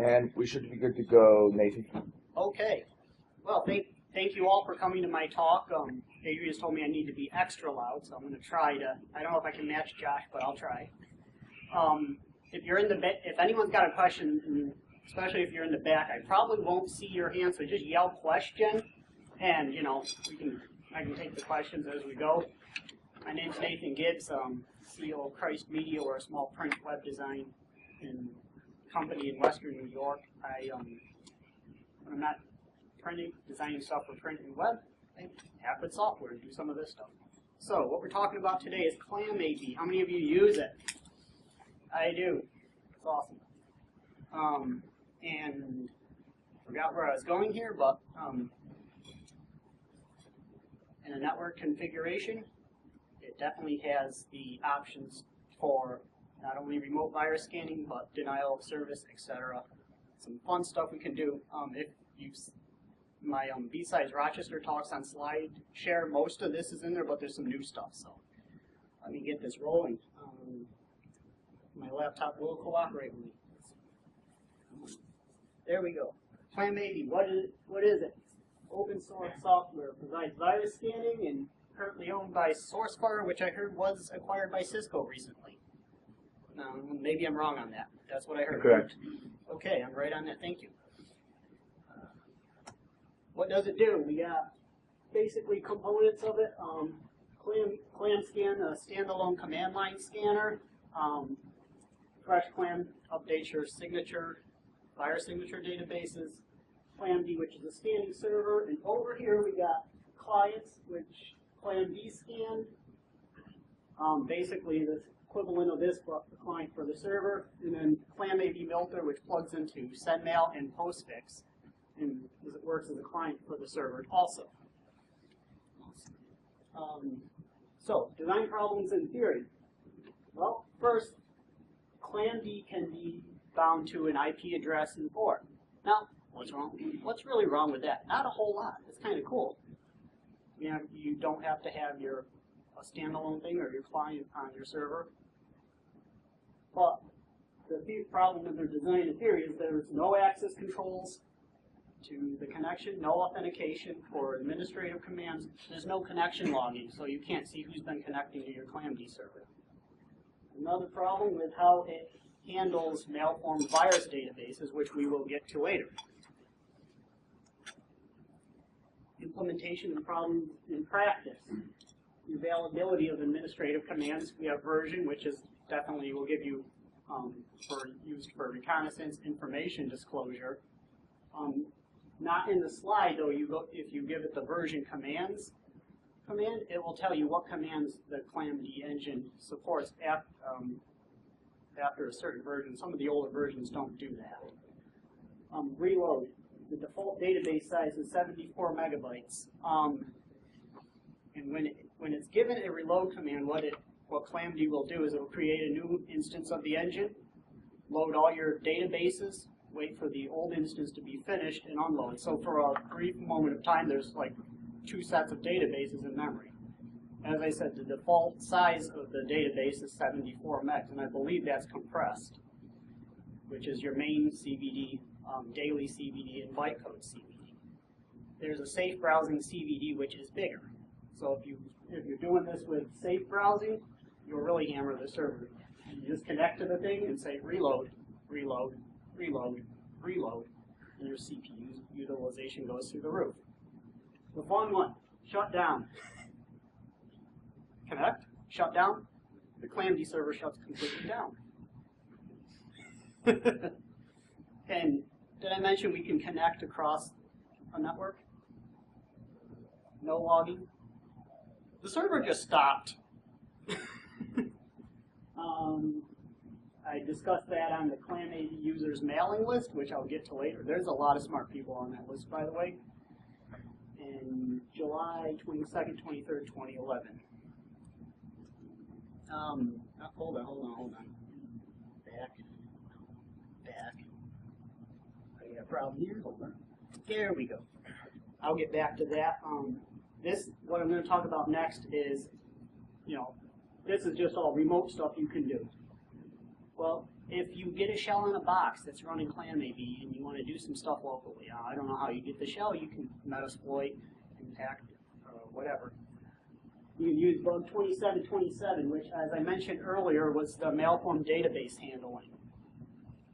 And we should be good to go, Nathan. Okay. Well, thank you all for coming to my talk. Adrian's told me I need to be extra loud, so I'm going to try to. I don't know if I can match Josh, but I'll try. If anyone's got a question, especially if you're in the back, I probably won't see your hand, so just yell question, and I can take the questions as we go. My name's Nathan Gibbs, CEO of Christ Media. We're a small print web design company in Western New York. I'm not designing stuff for print and web. I have good software to do some of this stuff. So what we're talking about today is ClamAV. How many of you use it? I do. It's awesome. And forgot where I was going here, but in a network configuration, it definitely has the options for not only remote virus scanning, but denial of service, etc. Some fun stuff we can do. My BSides Rochester talks on SlideShare, most of this is in there, but there's some new stuff. So let me get this rolling. My laptop will cooperate with me. There we go. ClamAV, what is it? Open source software, provides virus scanning, and currently owned by SourceFire, which I heard was acquired by Cisco recently. Maybe I'm wrong on that. That's what I heard. Correct. Okay, I'm right on that. Thank you. What does it do? We got basically components of it. ClamScan, a standalone command line scanner. FreshClam updates your virus signature databases. ClamD, which is a scanning server. And over here we got clients, which ClamV-Scan. Basically the equivalent of this, but the client for the server. And then ClamAV-Milter, which plugs into SendMail and Postfix, and it works as a client for the server also. So, design problems in theory. Well, first, ClamD can be bound to an IP address and port. Now, what's wrong? What's really wrong with that? Not a whole lot. It's kind of cool. You don't have to have a standalone thing or your client on your server. But the problem with their design in theory is there's no access controls to the connection, no authentication for administrative commands. There's no connection logging, so you can't see who's been connecting to your ClamD server. Another problem with how it handles malformed virus databases, which we will get to later. Implementation and problems in practice. The availability of administrative commands. We have version, which is definitely will give you used for reconnaissance information disclosure. Not in the slide though. If you give it the version command, it will tell you what commands the ClamD engine supports after a certain version. Some of the older versions don't do that. Reload. The default database size is 74 megabytes. And when it's given a reload command, what ClamD will do is it will create a new instance of the engine, load all your databases, wait for the old instance to be finished, and unload. So for a brief moment of time, there's like 2 sets of databases in memory. As I said, the default size of the database is 74 megs, and I believe that's compressed, which is your main CVD, daily CVD, and bytecode CVD. There's a safe browsing CVD, which is bigger. So if you're doing this with safe browsing, you'll really hammer the server. You just connect to the thing and say reload, reload, reload, reload, and your CPU utilization goes through the roof. The fun one, shut down. Connect, shut down, the ClamD server shuts completely down. And did I mention we can connect across a network? No logging. The server just stopped. I discussed that on the ClamAV users mailing list, which I'll get to later. There's a lot of smart people on that list, by the way. In July 22nd, 23rd, 2011. Hold on. Back. I got a problem here. Hold on. There we go. I'll get back to that. What I'm going to talk about next is, this is just all remote stuff you can do. Well, if you get a shell in a box that's running ClamAV and you want to do some stuff locally, I don't know how you get the shell. You can metasploit, impact, whatever. You can use bug 2727, which, as I mentioned earlier, was the malform database handling.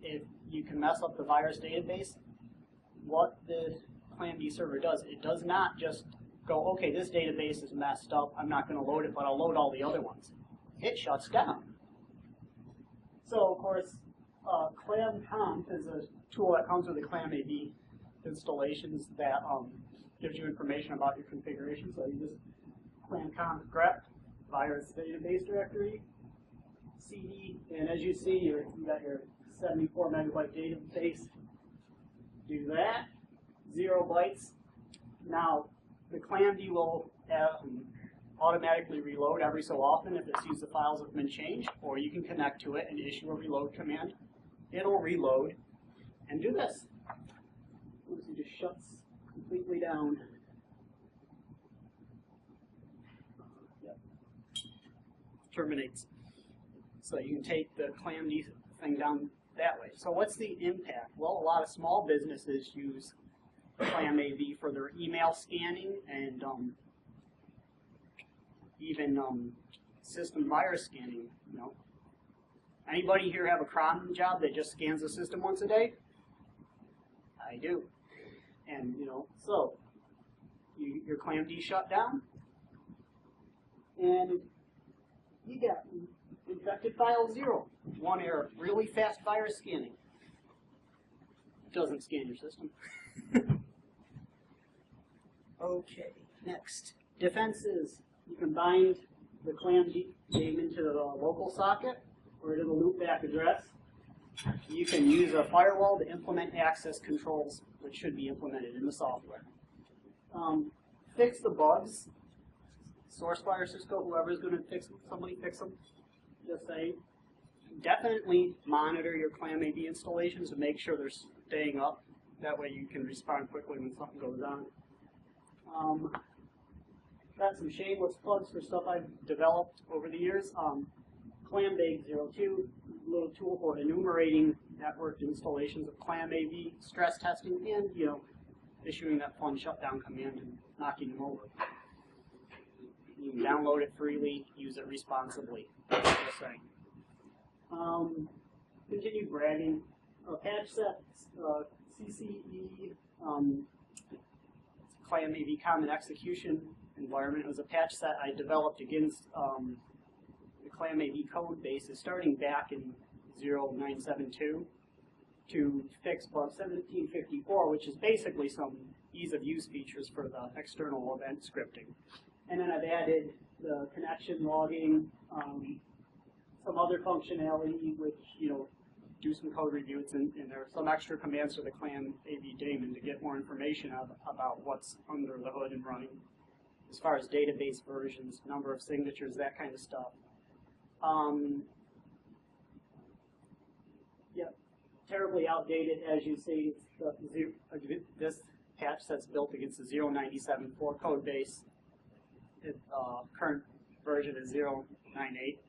If you can mess up the virus database, what the ClamAV server does, it does not just go, okay, this database is messed up, I'm not going to load it, but I'll load all the other ones. It shuts down. So, of course, ClamConf is a tool that comes with the ClamAV installations that gives you information about your configuration. So you just ClamConf grep virus database directory, CD, and as you see, you got your 74 megabyte database. Do that, 0 bytes. Now, the ClamD will automatically reload every so often if it sees the files have been changed, or you can connect to it and issue a reload command. It'll reload and do this. Notice it just shuts completely down. Yep. Terminates. So you can take the ClamD thing down that way. So what's the impact? Well, a lot of small businesses use ClamAV for their email scanning and even system virus scanning. You know, anybody here have a cron job that just scans the system once a day? I do. And you know, so your ClamD shut down, and you got infected file 0. One error. Really fast virus scanning. Doesn't scan your system. Okay, next. Defenses. You can bind the ClamD daemon to the local socket or to the loopback address. You can use a firewall to implement access controls, which should be implemented in the software. Fix the bugs. SourceFire, Cisco, whoever is going to fix them, somebody fix them. Just say, definitely monitor your ClamAV installations to make sure they're staying up. That way you can respond quickly when something goes on. Got some shameless plugs for stuff I've developed over the years. Clambake 02, a little tool for enumerating networked installations of ClamAV, stress testing, and you know, issuing that fun shutdown command and knocking them over. You can download it freely, use it responsibly. Just saying. Continued bragging. Patch sets, CCE, ClamAV Common Execution Environment. It was a patch set I developed against the ClamAV code bases starting back in 0972 to fix bug 1754, which is basically some ease of use features for the external event scripting. And then I've added the connection logging, some other functionality, which, you know, do some code reviews, and there are some extra commands for the ClamAV daemon to get more information about what's under the hood and running, as far as database versions, number of signatures, that kind of stuff. Yep, terribly outdated, as you see. It's this patch set's built against the 0974 code base. Current version is 098.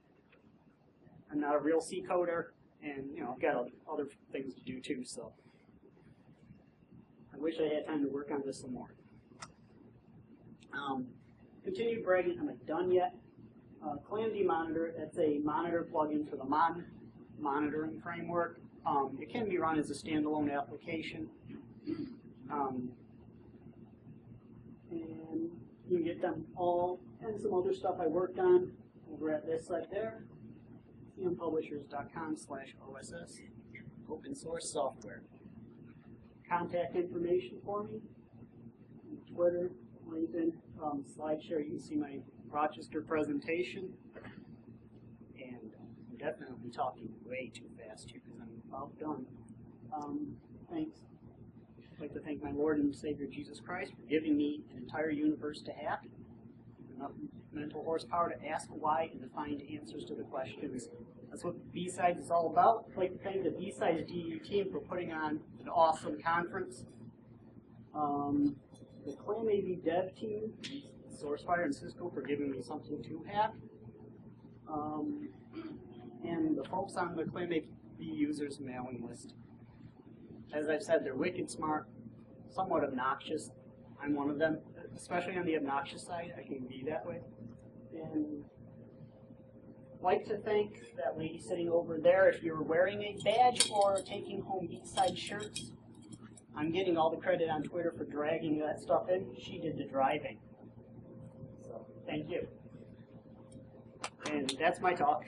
I'm not a real C coder, and you know, I've got other things to do too, so I wish I had time to work on this some more. Continued bragging, am I done yet? ClamD Monitor, that's a monitor plugin for the monitoring framework. It can be run as a standalone application. And you can get them all, and some other stuff I worked on over at this site there. cmpublishers.com/OSS, open source software. Contact information for me, Twitter, LinkedIn, SlideShare. You can see my Rochester presentation. And I'm definitely talking way too fast here because I'm about done. Thanks. I'd like to thank my Lord and Savior Jesus Christ for giving me an entire universe to hack, enough mental horsepower to ask why and to find answers to the questions. That's what BSides is all about. I'd like to thank the BSidesDE team for putting on an awesome conference. The ClamAV dev team, SourceFire and Cisco for giving me something to hack. and the folks on the ClamAV users mailing list. As I've said, they're wicked smart, somewhat obnoxious. I'm one of them, especially on the obnoxious side. I can be that way. And I'd like to thank that lady sitting over there. If you're wearing a badge or taking home BSides shirts, I'm getting all the credit on Twitter for dragging that stuff in. She did the driving. So, thank you. And that's my talk.